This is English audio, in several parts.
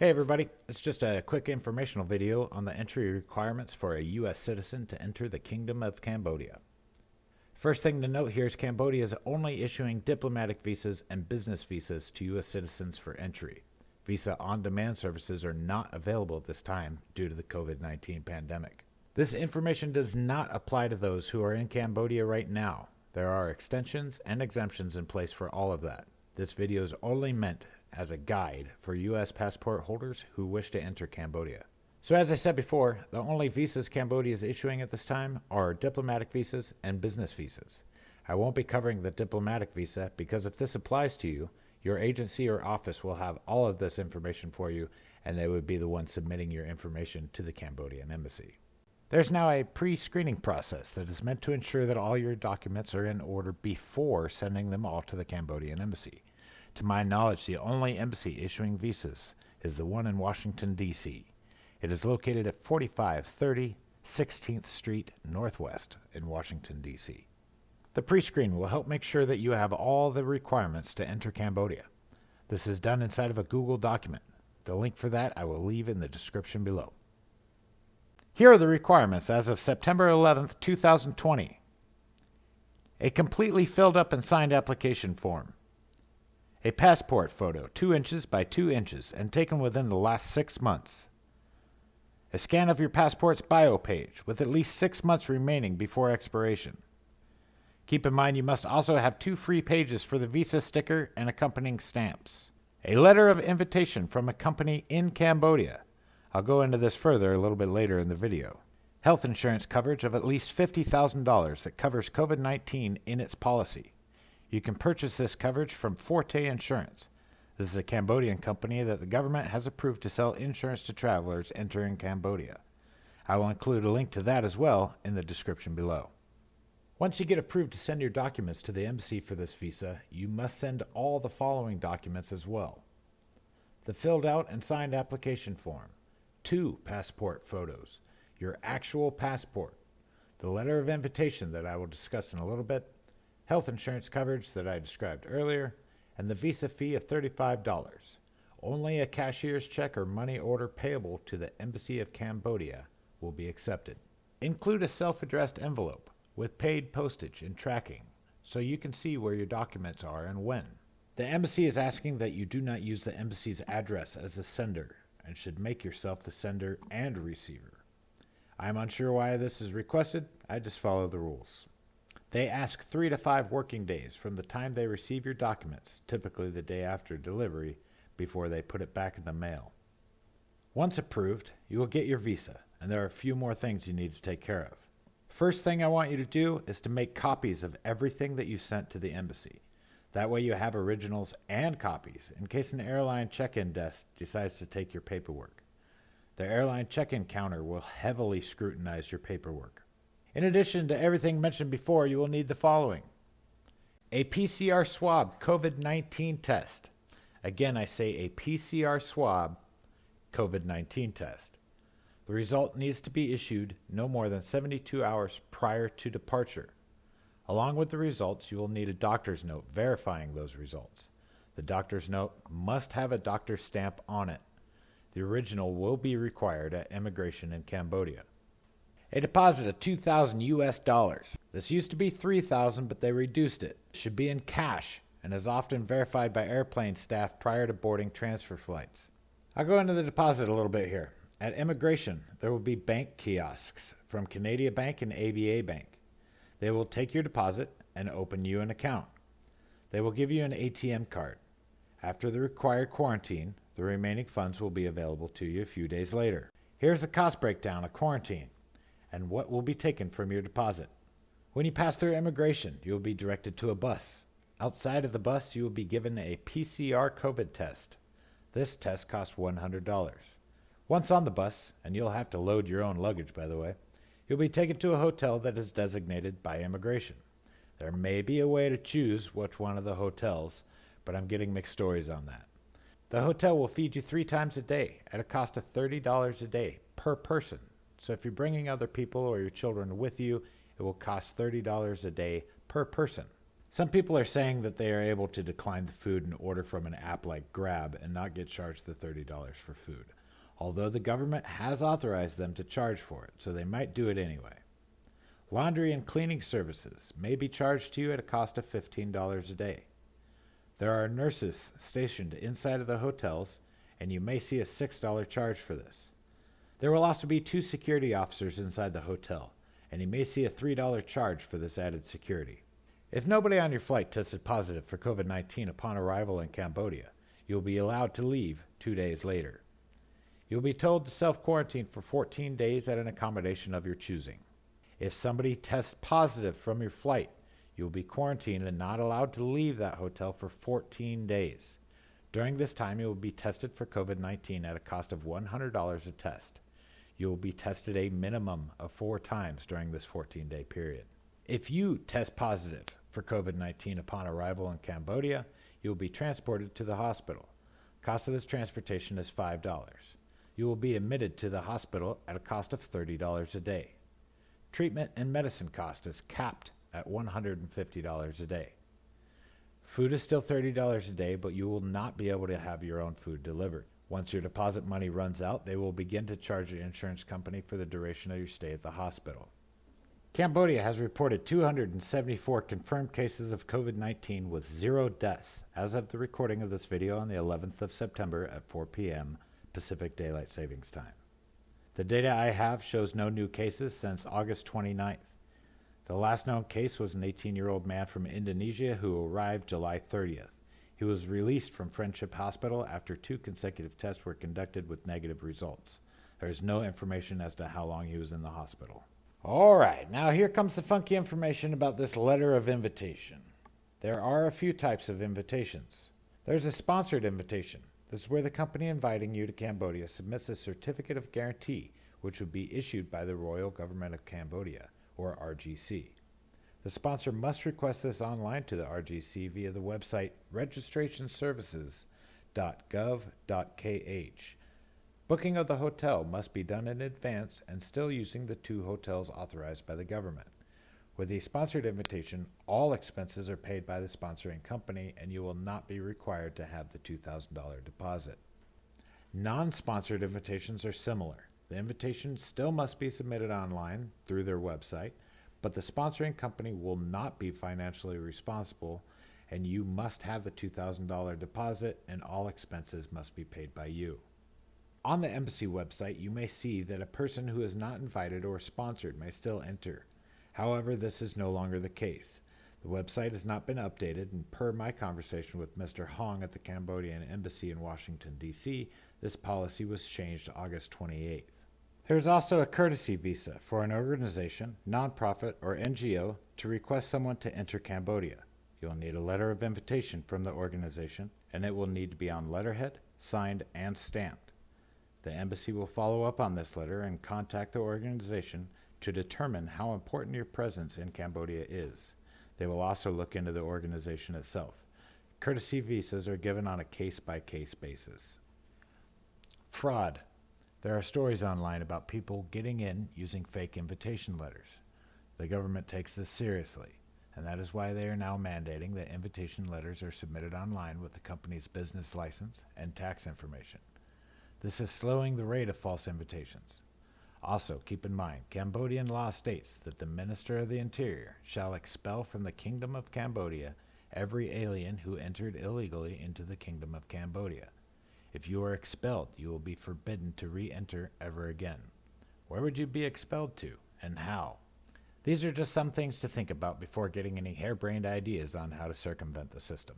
Hey everybody, it's just a quick informational video on the entry requirements for a U.S. citizen to enter the Kingdom of Cambodia. First thing to note here is Cambodia is only issuing diplomatic visas and business visas to U.S. citizens for entry. Visa on-demand services are not available at this time due to the COVID-19 pandemic. This information does not apply to those who are in Cambodia right now. There are extensions and exemptions in place for all of that. This video is only meant as a guide for U.S. passport holders who wish to enter Cambodia. So as I said before, the only visas Cambodia is issuing at this time are diplomatic visas and business visas. I won't be covering the diplomatic visa because if this applies to you, your agency or office will have all of this information for you and they would be the ones submitting your information to the Cambodian embassy. There's now a pre-screening process that is meant to ensure that all your documents are in order before sending them all to the Cambodian embassy. To my knowledge, the only embassy issuing visas is the one in Washington, D.C. It is located at 4530 16th Street Northwest in Washington, D.C. The pre-screen will help make sure that you have all the requirements to enter Cambodia. This is done inside of a Google document. The link for that I will leave in the description below. Here are the requirements as of September 11th, 2020. A completely filled up and signed application form. A passport photo 2 inches by 2 inches and taken within the last 6 months. A scan of your passport's bio page with at least 6 months remaining before expiration. Keep in mind you must also have 2 free pages for the visa sticker and accompanying stamps. A letter of invitation from a company in Cambodia. I'll go into this further a little bit later in the video. Health insurance coverage of at least $50,000 that covers COVID-19 in its policy. You can purchase this coverage from Forte Insurance. This is a Cambodian company that the government has approved to sell insurance to travelers entering Cambodia. I will include a link to that as well in the description below. Once you get approved to send your documents to the embassy for this visa, you must send all the following documents as well. The filled out and signed application form, 2 passport photos, your actual passport, the letter of invitation that I will discuss in a little bit, health insurance coverage that I described earlier, and the visa fee of $35. Only a cashier's check or money order payable to the Embassy of Cambodia will be accepted. Include a self-addressed envelope with paid postage and tracking so you can see where your documents are and when. The embassy is asking that you do not use the embassy's address as the sender and should make yourself the sender and receiver. I'm unsure why this is requested. I just follow the rules. They ask 3 to 5 working days from the time they receive your documents, typically the day after delivery, before they put it back in the mail. Once approved, you will get your visa, and there are a few more things you need to take care of. First thing I want you to do is to make copies of everything that you sent to the embassy. That way you have originals and copies in case an airline check-in desk decides to take your paperwork. The airline check-in counter will heavily scrutinize your paperwork. In addition to everything mentioned before, you will need the following. A PCR swab COVID-19 test. Again, I say a PCR swab COVID-19 test. The result needs to be issued no more than 72 hours prior to departure. Along with the results, you will need a doctor's note verifying those results. The doctor's note must have a doctor's stamp on it. The original will be required at immigration in Cambodia. A deposit of $2,000 US. This used to be $3,000, but they reduced it. It should be in cash and is often verified by airplane staff prior to boarding transfer flights. I'll go into the deposit a little bit here. At immigration, there will be bank kiosks from Canadian Bank and ABA Bank. They will take your deposit and open you an account. They will give you an ATM card. After the required quarantine, the remaining funds will be available to you a few days later. Here's the cost breakdown of quarantine and what will be taken from your deposit. When you pass through immigration, you will be directed to a bus. Outside of the bus, you will be given a PCR COVID test. This test costs $100. Once on the bus, and you'll have to load your own luggage by the way, you'll be taken to a hotel that is designated by immigration. There may be a way to choose which one of the hotels, but I'm getting mixed stories on that. The hotel will feed you 3 times a day at a cost of $30 a day per person. So if you're bringing other people or your children with you, it will cost $30 a day per person. Some people are saying that they are able to decline the food and order from an app like Grab and not get charged the $30 for food, although the government has authorized them to charge for it, so they might do it anyway. Laundry and cleaning services may be charged to you at a cost of $15 a day. There are nurses stationed inside of the hotels, and you may see a $6 charge for this. There will also be 2 security officers inside the hotel, and you may see a $3 charge for this added security. If nobody on your flight tested positive for COVID-19 upon arrival in Cambodia, you'll be allowed to leave 2 days later. You'll be told to self-quarantine for 14 days at an accommodation of your choosing. If somebody tests positive from your flight, you'll be quarantined and not allowed to leave that hotel for 14 days. During this time, you will be tested for COVID-19 at a cost of $100 a test. You will be tested a minimum of 4 times during this 14-day period. If you test positive for COVID-19 upon arrival in Cambodia, you will be transported to the hospital. Cost of this transportation is $5. You will be admitted to the hospital at a cost of $30 a day. Treatment and medicine cost is capped at $150 a day. Food is still $30 a day, but you will not be able to have your own food delivered. Once your deposit money runs out, they will begin to charge your insurance company for the duration of your stay at the hospital. Cambodia has reported 274 confirmed cases of COVID-19 with 0 deaths as of the recording of this video on the 11th of September at 4 p.m. Pacific Daylight Savings Time. The data I have shows no new cases since August 29th. The last known case was an 18-year-old man from Indonesia who arrived July 30th. He was released from Friendship Hospital after 2 consecutive tests were conducted with negative results. There is no information as to how long he was in the hospital. Alright, now here comes the funky information about this letter of invitation. There are a few types of invitations. There's a sponsored invitation. This is where the company inviting you to Cambodia submits a certificate of guarantee, which would be issued by the Royal Government of Cambodia, or RGC. The sponsor must request this online to the RGC via the website registrationservices.gov.kh. Booking of the hotel must be done in advance and still using the 2 hotels authorized by the government. With the sponsored invitation, all expenses are paid by the sponsoring company and you will not be required to have the $2,000 deposit. Non-sponsored invitations are similar. The invitation still must be submitted online through their website, but the sponsoring company will not be financially responsible and you must have the $2,000 deposit and all expenses must be paid by you. On the embassy website, you may see that a person who is not invited or sponsored may still enter. However, this is no longer the case. The website has not been updated, and per my conversation with Mr. Hong at the Cambodian Embassy in Washington, D.C., this policy was changed August 28th. There is also a courtesy visa for an organization, nonprofit, or NGO to request someone to enter Cambodia. You'll need a letter of invitation from the organization, and it will need to be on letterhead, signed, and stamped. The embassy will follow up on this letter and contact the organization to determine how important your presence in Cambodia is. They will also look into the organization itself. Courtesy visas are given on a case-by-case basis. Fraud. There are stories online about people getting in using fake invitation letters. The government takes this seriously, and that is why they are now mandating that invitation letters are submitted online with the company's business license and tax information. This is slowing the rate of false invitations. Also, keep in mind, Cambodian law states that the Minister of the Interior shall expel from the Kingdom of Cambodia every alien who entered illegally into the Kingdom of Cambodia. If you are expelled, you will be forbidden to re-enter ever again. Where would you be expelled to, and how? These are just some things to think about before getting any harebrained ideas on how to circumvent the system.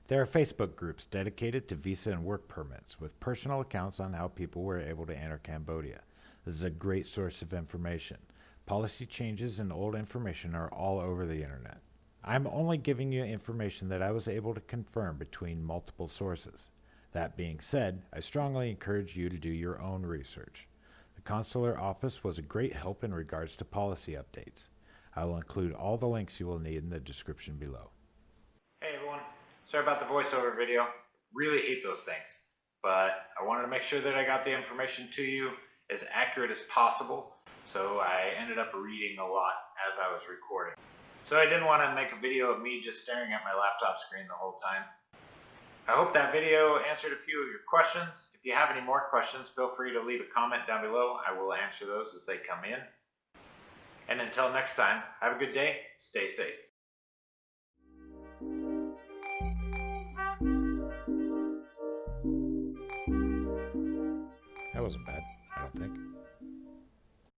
There are Facebook groups dedicated to visa and work permits with personal accounts on how people were able to enter Cambodia. This is a great source of information. Policy changes and old information are all over the internet. I'm only giving you information that I was able to confirm between multiple sources. That being said, I strongly encourage you to do your own research. The consular office was a great help in regards to policy updates. I will include all the links you will need in the description below. Hey everyone, sorry about the voiceover video. Really hate those things, but I wanted to make sure that I got the information to you as accurate as possible, so I ended up reading a lot as I was recording. so I didn't want to make a video of me just staring at my laptop screen the whole time. I hope that video answered a few of your questions. If you have any more questions, feel free to leave a comment down below. I will answer those as they come in. And until next time, have a good day, stay safe.